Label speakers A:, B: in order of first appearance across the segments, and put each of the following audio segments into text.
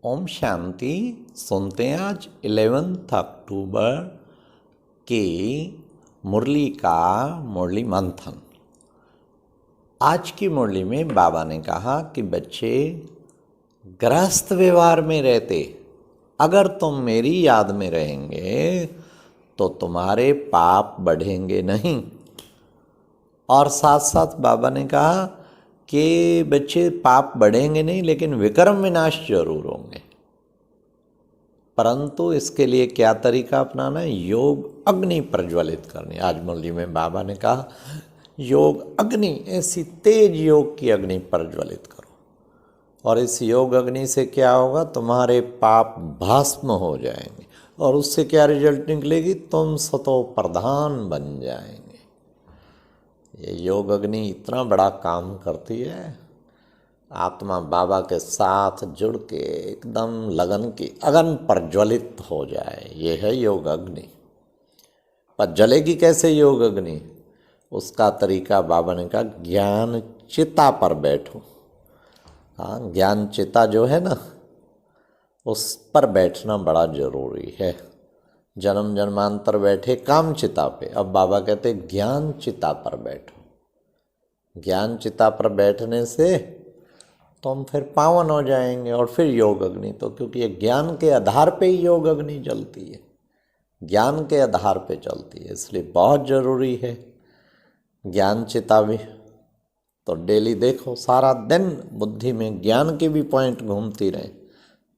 A: ओम शांति। सुनते हैं आज 11 अक्टूबर की मुरली का मुरली मंथन। आज की मुरली में बाबा ने कहा कि बच्चे, गृहस्थ व्यवहार में रहते अगर तुम मेरी याद में रहेंगे तो तुम्हारे पाप बढ़ेंगे नहीं। और साथ साथ बाबा ने कहा कि बच्चे, पाप बढ़ेंगे नहीं लेकिन विक्रम विनाश जरूर होंगे। परंतु इसके लिए क्या तरीका अपनाना है? योग अग्नि प्रज्वलित करनी। आज मुरली में बाबा ने कहा योग अग्नि, ऐसी तेज योग की अग्नि प्रज्वलित करो। और इस योग अग्नि से क्या होगा? तुम्हारे पाप भस्म हो जाएंगे। और उससे क्या रिजल्ट निकलेगी? तुम सतो प्रधान बन जाएंगे। ये योग अग्नि इतना बड़ा काम करती है। आत्मा बाबा के साथ जुड़ के एकदम लगन की अगन प्रज्वलित हो जाए, ये है योग अग्नि। पर जलेगी कैसे योग अग्नि? उसका तरीका बाबा ने कहा, ज्ञान चिता पर बैठो। हाँ, ज्ञान चिता जो है ना, उस पर बैठना बड़ा जरूरी है। जन्म जन्मांतर बैठे काम चिता पे, अब बाबा कहते ज्ञान चिता पर बैठो। ज्ञान चिता पर बैठने से तुम फिर पावन हो जाएंगे। और फिर योग अग्नि, तो क्योंकि ये ज्ञान के आधार पे ही योग अग्नि जलती है, ज्ञान के आधार पे चलती है, इसलिए बहुत जरूरी है ज्ञान चिता भी। तो डेली देखो, सारा दिन बुद्धि में ज्ञान के भी पॉइंट घूमती रहे,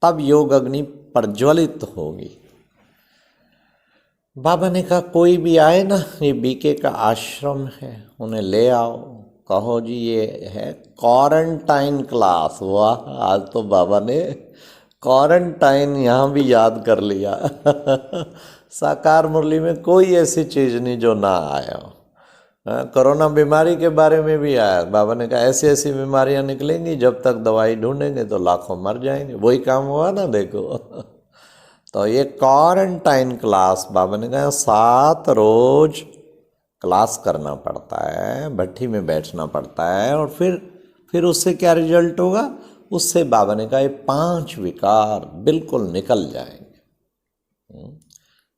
A: तब योग अग्नि प्रज्वलित होगी। बाबा ने कहा कोई भी आए ना, ये बीके का आश्रम है, उन्हें ले आओ, कहो जी ये है क्वारंटाइन क्लास। वाह, आज तो बाबा ने क्वारंटाइन यहाँ भी याद कर लिया। साकार मुरली में कोई ऐसी चीज़ नहीं जो ना आया हो। कोरोना बीमारी के बारे में भी आया। बाबा ने कहा ऐसी ऐसी बीमारियां निकलेंगी, जब तक दवाई ढूंढेंगे तो लाखों मर जाएंगे। वही काम हुआ ना, देखो। तो ये क्वारंटाइन क्लास, बाबा ने कहा 7 रोज क्लास करना पड़ता है, भट्टी में बैठना पड़ता है। और फिर उससे क्या रिजल्ट होगा? उससे बाबा ने कहा ये 5 विकार बिल्कुल निकल जाएंगे।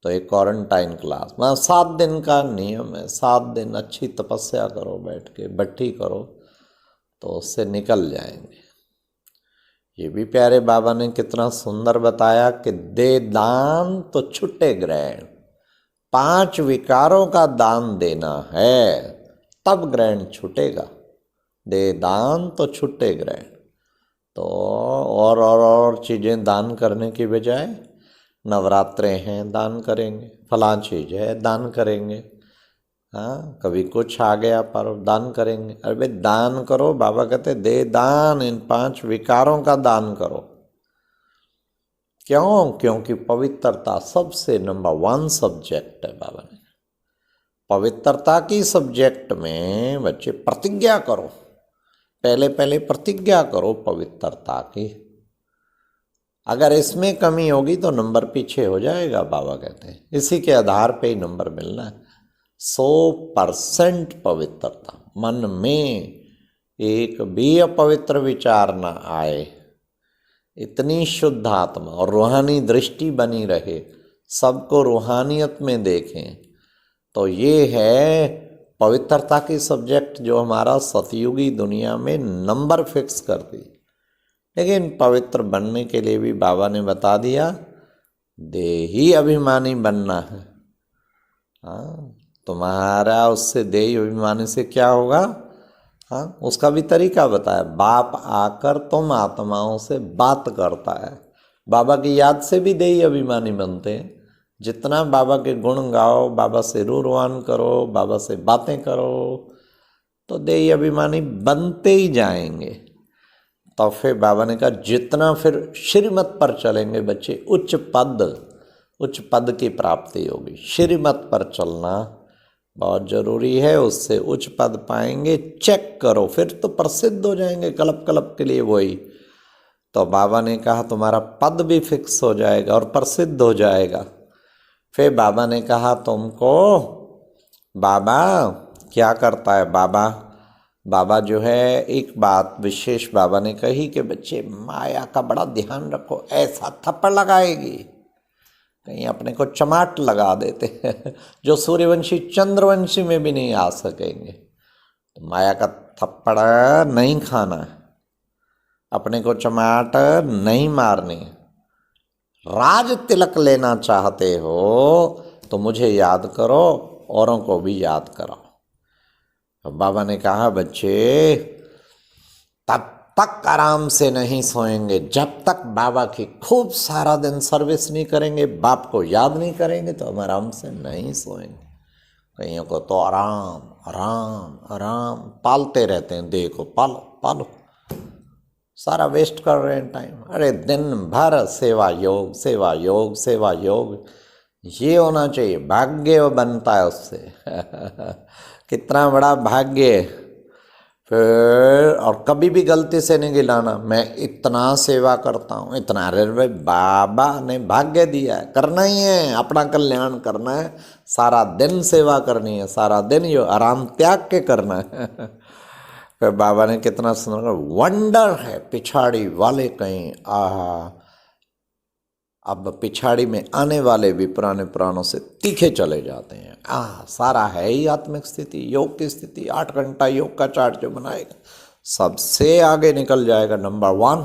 A: तो एक क्वारंटाइन क्लास मतलब 7 दिन का नियम है। 7 दिन अच्छी तपस्या करो, बैठ के भट्टी करो, तो उससे निकल जाएंगे। ये भी प्यारे बाबा ने कितना सुंदर बताया कि दे दान तो छुट्टे ग्रहण। 5 विकारों का दान देना है, तब ग्रहण छूटेगा। दे दान तो छुट्टे ग्रहण। तो और चीज़ें दान करने की बजाय, नवरात्रे हैं दान करेंगे, फलां चीज़ है दान करेंगे, हाँ कभी कुछ आ गया पर दान करेंगे। अरे भाई दान करो, बाबा कहते दे दान, इन 5 विकारों का दान करो। क्यों? क्योंकि पवित्रता सबसे नंबर 1 सब्जेक्ट है। बाबा ने पवित्रता की सब्जेक्ट में बच्चे प्रतिज्ञा करो, पहले प्रतिज्ञा करो पवित्रता की। अगर इसमें कमी होगी तो नंबर पीछे हो जाएगा। बाबा कहते हैं इसी के आधार पे ही नंबर मिलना है। 100% पवित्रता, मन में एक भी अपवित्र विचार ना आए, इतनी शुद्ध आत्मा और रूहानी दृष्टि बनी रहे, सबको रूहानियत में देखें। तो ये है पवित्रता की सब्जेक्ट जो हमारा सतयुगी दुनिया में नंबर फिक्स कर दी। लेकिन पवित्र बनने के लिए भी बाबा ने बता दिया, देही अभिमानी बनना है। हाँ, तुम्हारा उससे देही अभिमानी से क्या होगा? हाँ, उसका भी तरीका बताया। बाप आकर तुम आत्माओं से बात करता है। बाबा की याद से भी देही अभिमानी बनते हैं। जितना बाबा के गुण गाओ, बाबा से रूरवान करो, बाबा से बातें करो, तो देही अभिमानी बनते ही जाएंगे। तो फिर बाबा ने कहा जितना फिर श्रीमत पर चलेंगे बच्चे, उच्च पद की प्राप्ति होगी। श्रीमत पर चलना बहुत जरूरी है, उससे उच्च पद पाएंगे। चेक करो, फिर तो प्रसिद्ध हो जाएंगे कल्प कल्प के लिए वही। तो बाबा ने कहा तुम्हारा पद भी फिक्स हो जाएगा और प्रसिद्ध हो जाएगा। फिर बाबा ने कहा तुमको, बाबा क्या करता है? बाबा बाबा जो है एक बात विशेष बाबा ने कही कि बच्चे माया का बड़ा ध्यान रखो, ऐसा थप्पड़ लगाएगी कहीं अपने को चमाट लगा देते हैं जो सूर्यवंशी चंद्रवंशी में भी नहीं आ सकेंगे। तो माया का थप्पड़ नहीं खाना, अपने को चमाट नहीं मारनी। राज तिलक लेना चाहते हो तो मुझे याद करो, औरों को भी याद करो। तो बाबा ने कहा बच्चे तब तक आराम से नहीं सोएंगे जब तक बाबा की खूब सारा दिन सर्विस नहीं करेंगे, बाप को याद नहीं करेंगे, तो हम आराम से नहीं सोएंगे। कईयों को तो आराम आराम आराम पालते रहते हैं, देह को पालो पालो, सारा वेस्ट कर रहे हैं टाइम। अरे दिन भर सेवा योग सेवा योग सेवा योग, ये होना चाहिए, भाग्य बनता है उससे कितना बड़ा भाग्य। फिर और कभी भी गलती से नहीं गिलाना, मैं इतना सेवा करता हूँ इतना। अरे भाई बाबा ने भाग्य दिया है, करना ही है, अपना कल्याण करना है, सारा दिन सेवा करनी है, सारा दिन ये आराम त्याग के करना है फिर बाबा ने कितना सुंदर, वंडर है पिछाड़ी वाले कहीं आहा, अब पिछाड़ी में आने वाले भी पुराने पुराणों से तीखे चले जाते हैं। सारा है ही आत्मिक स्थिति, योग की स्थिति। 8 घंटा योग का चार्ट जो बनाएगा सबसे आगे निकल जाएगा, नंबर 1।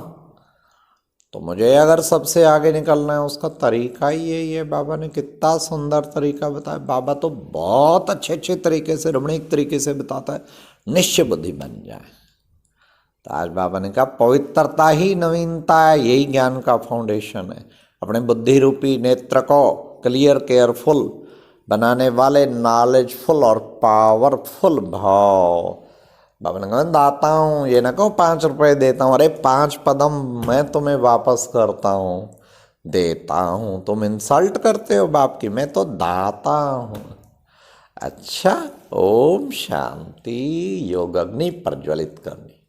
A: तो मुझे अगर सबसे आगे निकलना है उसका तरीका ही यही है। बाबा ने कितना सुंदर तरीका बताया। बाबा तो बहुत अच्छे अच्छे तरीके से, रमणीक तरीके से बताता है, निश्चय बुद्धि बन जाए। तो आज बाबा ने कहा पवित्रता ही नवीनता है, यही ज्ञान का फाउंडेशन है। अपने बुद्धि रूपी नेत्र को क्लियर केयरफुल बनाने वाले नॉलेजफुल और पावरफुल भाव। बाबा ने कहा दाता हूँ, ये ना कहो 5 रुपए देता हूँ, अरे 5 पदम मैं तुम्हें वापस करता हूँ, देता हूँ। तुम इंसल्ट करते हो बाप की, मैं तो दाता हूँ। अच्छा, ओम शांति। योग अग्नि प्रज्वलित करनी।